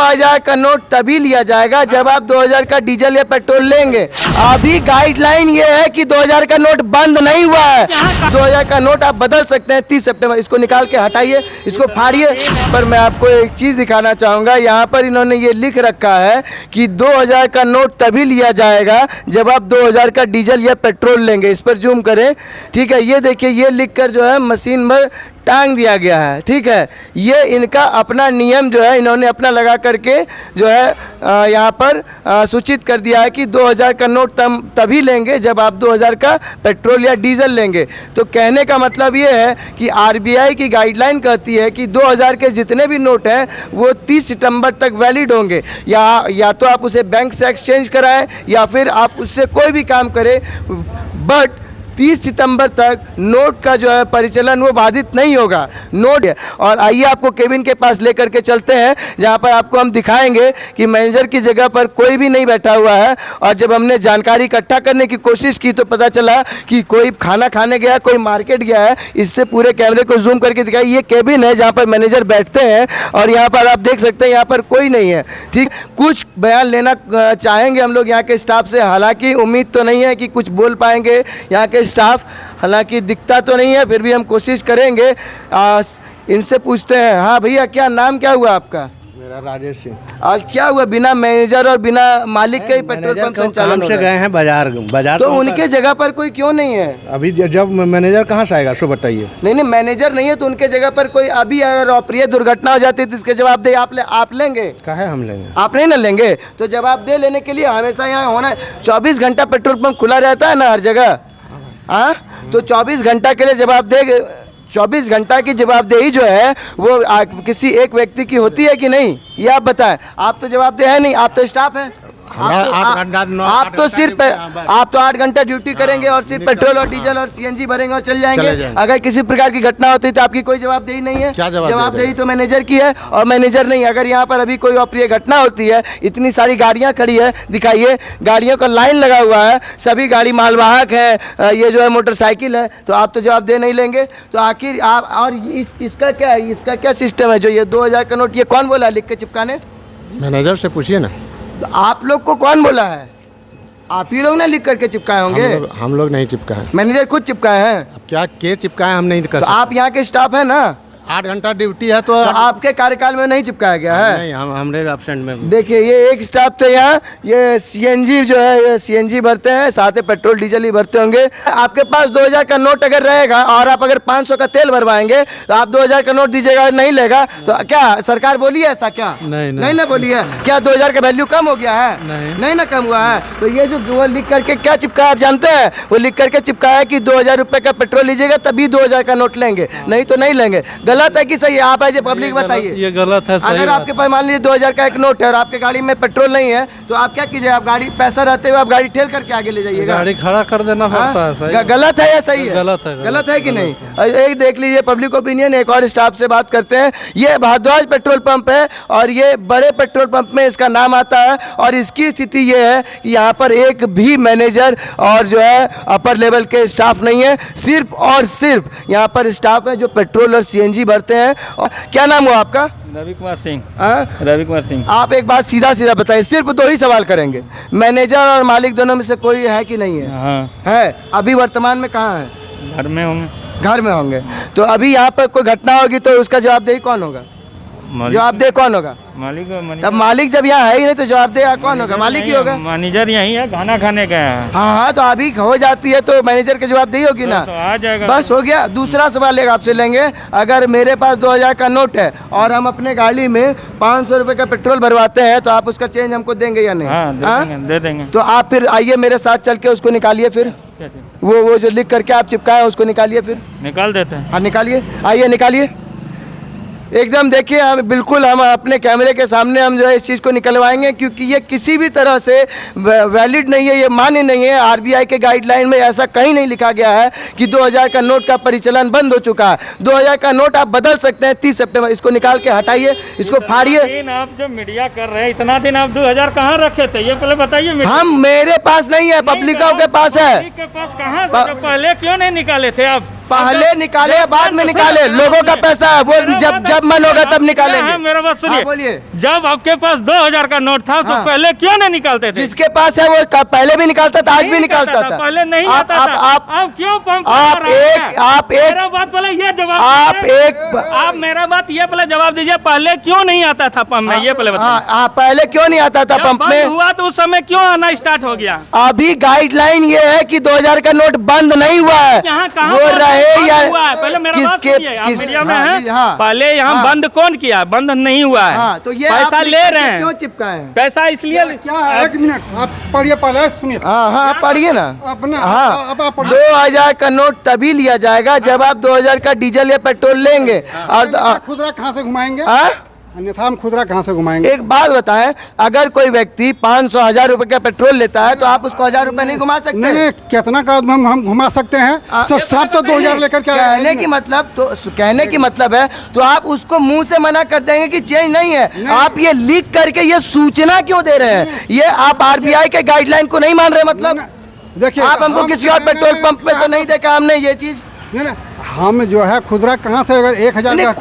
2000 का नोट तभी लिया जाएगा जब आप 2000 का डीजल या पेट्रोल लेंगे। अभी गाइडलाइन ये है कि 2000 का नोट बंद नहीं हुआ है। 2000 का नोट आप बदल सकते हैं 30 सितंबर। इसको निकाल के हटाइए, इसको फाड़िए। पर मैं आपको एक चीज़ दिखाना चाहूँगा, यहाँ पर इन्होंने ये लिख रखा है कि 2000 का नोट तभी लिया जाएगा जब आप 2000 का डीजल या पेट्रोल लेंगे। इस पर जूम करें, ठीक है। ये देखिए, ये लिखकर जो है मशीन में टांग दिया गया है, ठीक है। ये इनका अपना नियम जो है इन्होंने अपना लगा करके जो है यहाँ पर सूचित कर दिया है कि 2000 का नोट तभी लेंगे जब आप 2000 का पेट्रोल या डीजल लेंगे। तो कहने का मतलब ये है कि आरबीआई की गाइडलाइन कहती है कि 2000 के जितने भी नोट हैं वो 30 सितंबर तक वैलिड होंगे। या तो आप उसे बैंक से एक्सचेंज कराएं या फिर आप उससे कोई भी काम करें, बट 30 सितंबर तक नोट का जो है परिचालन वो बाधित नहीं होगा। नोट है। और आइए आपको केबिन के पास लेकर के चलते हैं, जहां पर आपको हम दिखाएंगे कि मैनेजर की जगह पर कोई भी नहीं बैठा हुआ है। और जब हमने जानकारी इकट्ठा करने की कोशिश की तो पता चला कि कोई खाना खाने गया, कोई मार्केट गया है। इससे पूरे कैमरे को जूम करके दिखाई, ये केबिन है जहाँ पर मैनेजर बैठते हैं और यहाँ पर आप देख सकते हैं यहाँ पर कोई नहीं है, ठीक। कुछ बयान लेना चाहेंगे हम लोग यहाँ के स्टाफ से, हालांकि उम्मीद तो नहीं है कि कुछ बोल पाएंगे यहाँ के स्टाफ, हालांकि दिखता तो नहीं है, फिर भी हम कोशिश करेंगे। इनसे पूछते हैं। हाँ भैया, क्या नाम क्या हुआ आपका? मेरा राजेश सिंह। आज क्या हुआ, बिना मैनेजर और बिना मालिक के ही पेट्रोल पंप संचालन से गए हैं बाजार तो उनके जगह पर कोई क्यों नहीं है? अभी जब मैनेजर कहाँ से आएगा, सो बताइए। नहीं, मैनेजर नहीं है तो उनके जगह पर कोई, अभी अगर अप्रिय दुर्घटना हो जाती है तो इसके जवाबदेही आप लेंगे? कहा है हम लेंगे, आप नहीं ना लेंगे। तो जवाबदेही लेने के लिए हमेशा यहाँ होना, 24 घंटा पेट्रोल पंप खुला रहता है ना हर जगह। हाँ, तो 24 घंटा के लिए जवाबदेही, 24 घंटा की जवाबदेही जो है वो किसी एक व्यक्ति की होती है कि नहीं, ये आप बताएं। आप तो जवाबदेह है नहीं, आप तो स्टाफ हैं। आप तो सिर्फ आप तो 8 घंटा ड्यूटी करेंगे और सिर्फ पेट्रोल और डीजल और सीएनजी भरेंगे और चल जाएंगे। अगर किसी प्रकार की घटना होती है तो आपकी कोई जवाबदेही नहीं है। जवाबदेही तो मैनेजर की है और मैनेजर नहीं। अगर यहाँ पर अभी कोई अप्रिय घटना होती है, इतनी सारी गाड़ियाँ खड़ी है, दिखाइए, गाड़ियों का लाइन लगा हुआ है, सभी गाड़ी मालवाहक है, ये जो है मोटरसाइकिल है, तो आप तो जवाबदेही नहीं लेंगे। तो आखिर आप, और इसका क्या है, इसका क्या सिस्टम है? जो ये 2000 का नोट ये कौन बोला लिख के चिपकाने? मैनेजर से पूछिए ना। आप लोग को कौन बोला है? आप ही लोग ना लिख करके चिपकाए होंगे। हम लोग नहीं चिपकाए, मैनेजर खुद चिपकाए हैं। अब क्या के चिपकाए हम नहीं कर सकते। आप यहाँ के स्टाफ है ना, 8 घंटा ड्यूटी है तो आपके कार्यकाल में नहीं चिपकाया गया है? नहीं, हमरे एब्सेंट में। देखिए, ये एक स्टाफ तो यहाँ ये सीएनजी जो है, ये सीएनजी भरते हैं, साथ ही पेट्रोल डीजल ही भरते होंगे। आपके पास 2000 का नोट अगर रहेगा और आप अगर 500 का तेल भरवाएंगे तो आप 2000 का नोट दीजिएगा, नहीं लेगा तो क्या सरकार बोली है ऐसा? क्या नहीं ना बोली है? क्या 2000 का वैल्यू कम हो गया है? नहीं ना कम हुआ है। तो ये जो वो लिख करके क्या चिपकाया आप जानते हैं? वो लिख करके चिपकाया कि 2000 रुपये का पेट्रोल लीजिएगा तभी 2000 का नोट लेंगे, नहीं तो नहीं लेंगे। गलत है कि सही है? आप ऐसे पब्लिक बताइए। ये गलत है। अगर आपके पास मान लीजिए 2000 का एक नोट है और आपके गाड़ी में पेट्रोल नहीं है तो आप क्या कीजिए? आप गाड़ी, पैसा रहते हुए आप गाड़ी ठेल करके आगे ले जाइएगा, गाड़ी खड़ा कर देना पड़ता है। सही गलत है या सही है? गलत है कि नहीं? एक देख लीजिए पब्लिक ओपिनियन। एक और स्टाफ से बात करते हैं। ये भारद्वाज पेट्रोल पंप है और ये बड़े पेट्रोल पंप में इसका नाम आता है और इसकी स्थिति ये है कि यहाँ पर एक भी मैनेजर और जो है अपर लेवल के स्टाफ नहीं है। सिर्फ और सिर्फ यहाँ पर स्टाफ है जो पेट्रोल और सीएनजी भरते हैं। और क्या नाम हुआ आपका? रवि कुमार सिंह। रवि कुमार सिंह। आप एक बात सीधा बताइए, सिर्फ 2 ही सवाल करेंगे, मैनेजर और मालिक दोनों में से कोई है कि नहीं है? हाँ। है। अभी वर्तमान में कहाँ है? घर में होंगे। घर में होंगे। तो अभी यहाँ पर कोई घटना होगी तो उसका जवाबदेही कौन होगा? जवाबदेह कौन होगा? मालिक। तब मालिक जब यहाँ है ही नहीं तो जवाबदेह कौन होगा? मालिक ही होगा। मैनेजर यही है, खाना खाने गया है। हाँ, तो अभी हो जाती है तो मैनेजर की जवाबदेही होगी ना। तो आ जाएगा। बस हो गया। दूसरा सवाल एक आपसे लेंगे, अगर मेरे पास 2000 का नोट है और हम अपने गाड़ी में 500 रुपये का पेट्रोल भरवाते हैं तो आप उसका चेंज हमको देंगे या नहीं? हाँ, दे देंगे। तो आप फिर आइए मेरे साथ चल के उसको निकालिए। फिर वो जो लिख करके आप चिपकाए उसको निकालिए। फिर निकाल देते हैं। हाँ, निकालिए, आइए निकालिए एकदम। देखिए, हम बिल्कुल हम अपने कैमरे के सामने हम जो है इस चीज़ को निकलवाएंगे क्योंकि ये किसी भी तरह से वैलिड नहीं है, ये मान्य नहीं है। आरबीआई के गाइडलाइन में ऐसा कहीं नहीं लिखा गया है कि 2000 का नोट का परिचालन बंद हो चुका है। 2000 का नोट आप बदल सकते हैं 30 सितंबर। इसको निकाल के हटाइए, इसको फाड़िए। आप जो मीडिया कर रहे हैं, इतना दिन आप 2000 कहाँ रखे थे ये पहले बताइए। हम, मेरे पास नहीं है, पब्लिकों के पास है। के पास कहाँ से? पहले क्यों नहीं निकाले थे आप? पहले निकाले या बाद में निकाले, लोगों का पैसा है, वो जब मन होगा तब निकालेंगे। मेरा बात सुनिए, हाँ, बोलिए। जब आपके पास 2000 का नोट था तो हाँ। पहले क्यों नहीं निकालते थे? जिसके पास है वो पहले भी निकालता था, आज भी निकालता था। पहले नहीं आप- आता था। आप- आप क्यों पंप आप कर रहे हैं? एक मेरा बात पहले ये जवाब आप दीजिए। एक आप मेरा बात ये पहले जवाब दीजिए, पहले क्यों नहीं आता था पंप में, ये पहले बताइए। हाँ, पहले क्यों नहीं आता था जब पंप बंद में? हुआ तो उस समय क्यों आना स्टार्ट हो गया? अभी गाइडलाइन ये है कि 2000 का नोट बंद नहीं हुआ है। यहाँ कहाँ वो बंद रहे या हुआ है? पहले मेरा बात सुनिए, आप मीडिया में हाँ, हैं। हाँ, पहले यहाँ हाँ। बंद कौन किया? बंद नहीं हुआ है। हाँ, तो ये पैसा आप ले रहे हैं, क्यों चिपकाए हैं? पैसा इसलिए क्या है? एक मिनट आप पढ़िए, पहले सुनिए। हाँ हाँ, आप पढ़िए ना। अपना हाँ, अब आप पढ़िए। 2000 का नोट तभी लिया जाएगा जब आप 2000 का डीजल या पेट्रोल लेंगे। और अन्यथा खुदरा कहाँ से घुमाएंगे? हाँ? अन्यथा हम खुदरा कहाँ से घुमाएंगे? एक बात बताएं, अगर कोई व्यक्ति 500 1000 रुपए का पेट्रोल लेता है तो आप उसको 1000 रुपए नहीं घुमा सकते? नहीं नहीं, कितना का हम घुमा सकते हैं? सब तो 2000 लेकर के आए। कहने की मतलब तो कहने की मतलब है तो आप उसको मुंह से मना कर देंगे कि चेंज नहीं है। आप ये लिख करके ये सूचना क्यों दे रहे हैं? ये आप आरबीआई के गाइडलाइन को नहीं मान रहे? मतलब देखिए, आप हमको किसी और पेट्रोल पंप पे तो नहीं देखा हमने ये चीज। नहीं, हम जो है खुदरा कहाँ से, अगर 1000 नहीं, का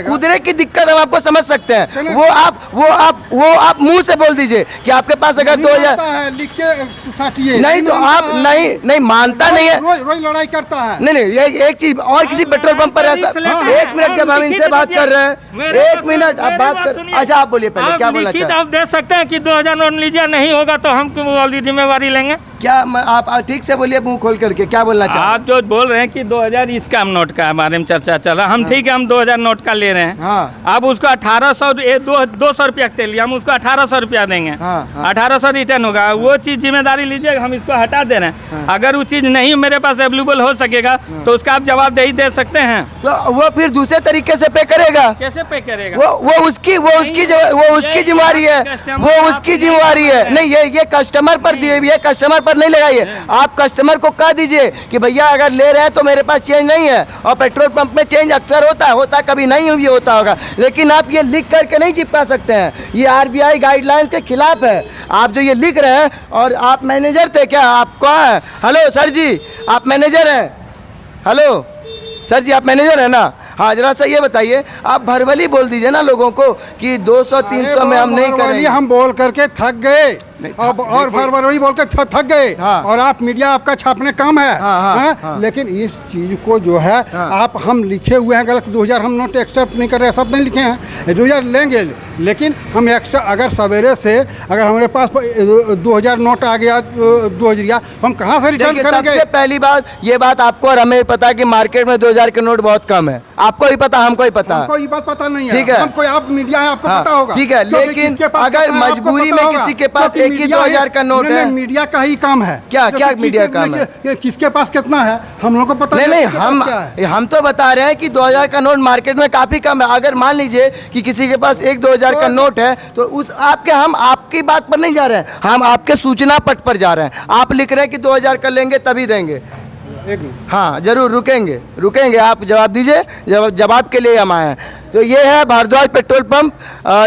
खुदरे की दिक्कत हम आपको समझ सकते हैं। नहीं। वो आप मुंह से बोल दीजिए कि आपके पास अगर 2000 लिख के साटिए। नहीं तो आप नहीं मानता नहीं है। रोज लड़ाई करता है। नहीं ये एक चीज और किसी पेट्रोल पंप पर ऐसा। एक मिनट, जब हम इनसे बात कर रहे हैं, एक मिनट आप बात कर। अच्छा आप बोलिए पहले, क्या बोलना चाहते हैं? आप दे सकते हैं कि 2000 नोट लीजिए, नहीं होगा तो हम क्यों वाली जिम्मेवारी लेंगे? क्या आप ठीक से बोलिए, मुंह खोल करके क्या बोलना चाहते हैं? आप जो बोल रहे हैं कि 2000 इसका नोट का बारे में चर्चा चल रहा, हम ठीक है, हम 2000 नोट का ले रहे हैं। हाँ। आप उसको 1800 200 रुपया के लिए हम उसको 1800 रुपया देंगे। हाँ, हाँ। 1800 रिटर्न होगा, वो चीज जिम्मेदारी लीजिए, हम इसको हटा दे रहे हैं। अगर वो चीज नहीं मेरे पास अवेलेबल हो सकेगा तो उसका आप जवाबदेही दे सकते हैं। तो वो फिर दूसरे तरीके से पे करेगा। कैसे पे करेगा? वो उसकी जिम्मेवारी है, वो उसकी जिम्मेवारी है। नहीं ये कस्टमर पर दिए, ये कस्टमर पर नहीं लगाइए। आप कस्टमर को कह दीजिए कि भैया अगर ले रहे हैं तो मेरे पास चेंज नहीं है। और पेट्रोल पंप में चेंज अक्सर होता है, कभी नहीं भी होता होगा, लेकिन आप ये लिख करके नहीं चिपका सकते हैं। ये आरबीआई गाइडलाइंस के खिलाफ है। आप जो ये लिख रहे हैं, और आप मैनेजर थे क्या? आप कहाँ हैं? हेलो सर जी, आप मैनेजर हैं? हेलो सर जी, आप मैनेजर है ना? हाँ, जरा सा ये बताइए, आप भरवली बोल दीजिए ना लोगों को कि 200-300 में हम नहीं करेंगे। हम बोल करके थक गए और फरवरी बोल के थक गए। हाँ। और आप मीडिया आपका छापने काम है। हाँ। लेकिन इस चीज को जो है आप हम लिखे हुए हैं गलत। 2000 हम नोट एक्सेप्ट नहीं कर रहे, सब नहीं लिखे हैं। 2000 लेंगे, लेकिन हम एक्स्ट्रा अगर सवेरे से अगर हमारे पास 2000 नोट आ गया 2000, हम कहाँ से रिटर्न करेंगे? सबसे पहली बात ये बात आपको और हमें पता है कि मार्केट में 2000 के नोट बहुत कम है। आपको भी पता, हमको भी पता। हमको ये बात पता नहीं है। ठीक है। हमको आप मीडिया है, आपको हाँ, पता होगा। ठीक है, क्योंकि लेकिन किसके पास अगर कितना है, आपको मजबूरी पता में होगा। किसी के पास क्योंकि एक ही मीडिया 2000 का नोट नहीं, है। नहीं, मीडिया का ही काम है। क्या क्योंकि मीडिया का काम है? किसके पास कितना है हम लोग को पता नहीं किसके पास क्या है। हम तो बता रहे हैं कि 2000 का नोट मार्केट में काफी कम है। अगर मान लीजिए कि किसी के पास एक 2000 का नोट है तो हम आपकी बात पर नहीं जा रहे हैं, हम आपके सूचना पट पर जा रहे हैं। आप लिख रहे हैं कि 2000 का लेंगे तभी देंगे। हाँ जरूर, रुकेंगे, आप जवाब दीजिए, जवाब के लिए हम आए हैं। तो ये है भारद्वाज पेट्रोल पंप,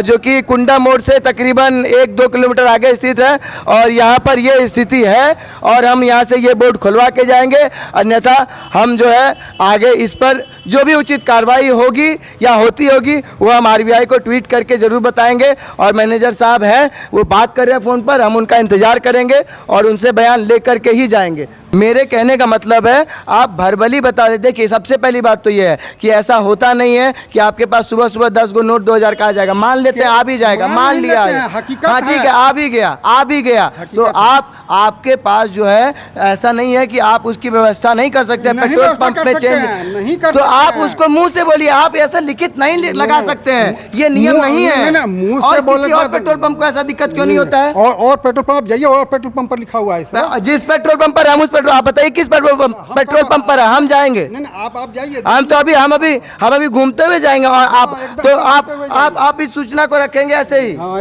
जो कि कुंडा मोड़ से तकरीबन 1-2 किलोमीटर आगे स्थित है। और यहाँ पर ये स्थिति है और हम यहाँ से ये बोर्ड खुलवा के जाएंगे, अन्यथा हम जो है आगे इस पर जो भी उचित कार्रवाई होगी या होती होगी वो हम आरबीआई को ट्वीट करके ज़रूर बताएंगे। और मैनेजर साहब हैं, वो बात कर रहे हैं फ़ोन पर, हम उनका इंतज़ार करेंगे और उनसे बयान ले करके ही जाएंगे। मेरे कहने का मतलब है आप भरभली बता देते। देखिए सबसे पहली बात तो ये है कि ऐसा होता नहीं है कि आपके पास सुबह 10 गो नोट 2000 का आ जाएगा। मान लेते हैं आ भी जाएगा, मान लिया है, हाँ ठीक है, आ भी गया तो आपके पास जो है ऐसा नहीं है कि आप उसकी व्यवस्था नहीं कर सकते पेट्रोल पंप में चेंज। तो आप उसको मुंह से बोलिए, आप ऐसा लिखित नहीं लगा सकते हैं, ये नियम नहीं है। और किसी और पेट्रोल पंप को ऐसा दिक्कत क्यों नहीं होता है? और पेट्रोल पंप जाइए, और पेट्रोल पंप पर लिखा हुआ है। जिस पेट्रोल पंप पर हम उस आप बताइए किस पेट्रोल पंप पर है, हम जाएंगे। आप जाइए, हम अभी घूमते हुए जाएंगे। और आप इस सूचना को रखेंगे ऐसे ही? हाँ,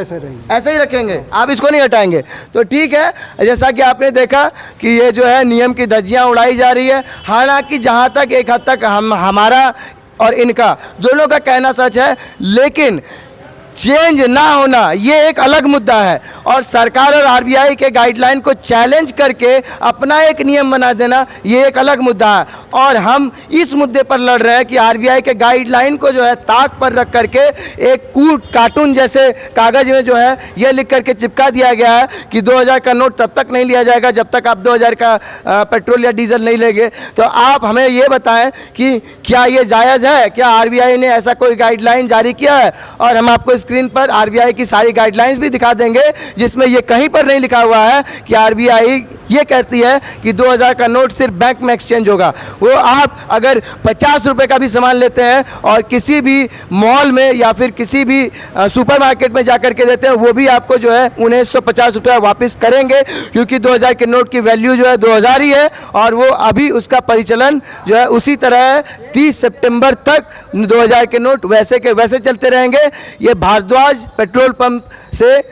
ऐसे ही रखेंगे, आप इसको नहीं हटाएंगे। तो ठीक है, जैसा कि आपने देखा कि ये जो है नियम की धज्जियां उड़ाई जा रही है। हालांकि जहां तक एक हद तक हमारा और इनका दोनों का कहना सच है, लेकिन चेंज ना होना ये एक अलग मुद्दा है, और सरकार और आरबीआई के गाइडलाइन को चैलेंज करके अपना एक नियम बना देना ये एक अलग मुद्दा है। और हम इस मुद्दे पर लड़ रहे हैं कि आरबीआई के गाइडलाइन को जो है ताक पर रख करके एक कार्टून जैसे कागज में जो है ये लिख करके चिपका दिया गया है कि 2000 का नोट तब तक नहीं लिया जाएगा जब तक आप 2000 का पेट्रोल या डीजल नहीं लेंगे। तो आप हमें ये बताएं कि क्या ये जायज़ है, क्या आरबीआई ने ऐसा कोई गाइडलाइन जारी किया है? और हम आपको स्क्रीन पर आरबीआई की सारी गाइडलाइंस भी दिखा देंगे जिसमें ये कहीं पर नहीं लिखा हुआ है कि आरबीआई ये कहती है कि 2000 का नोट सिर्फ बैंक में एक्सचेंज होगा। वो आप अगर 50 रुपए का भी सामान लेते हैं और किसी भी मॉल में या फिर किसी भी सुपरमार्केट में जाकर के देते हैं, वो भी आपको जो है 1950 रुपया वापस करेंगे, क्योंकि 2000 के नोट की वैल्यू जो है 2000 ही है और वो अभी उसका परिचालन जो है उसी तरह है। 30 सितंबर तक 2000 के नोट वैसे के वैसे चलते रहेंगे। ये भारद्वाज पेट्रोल पंप से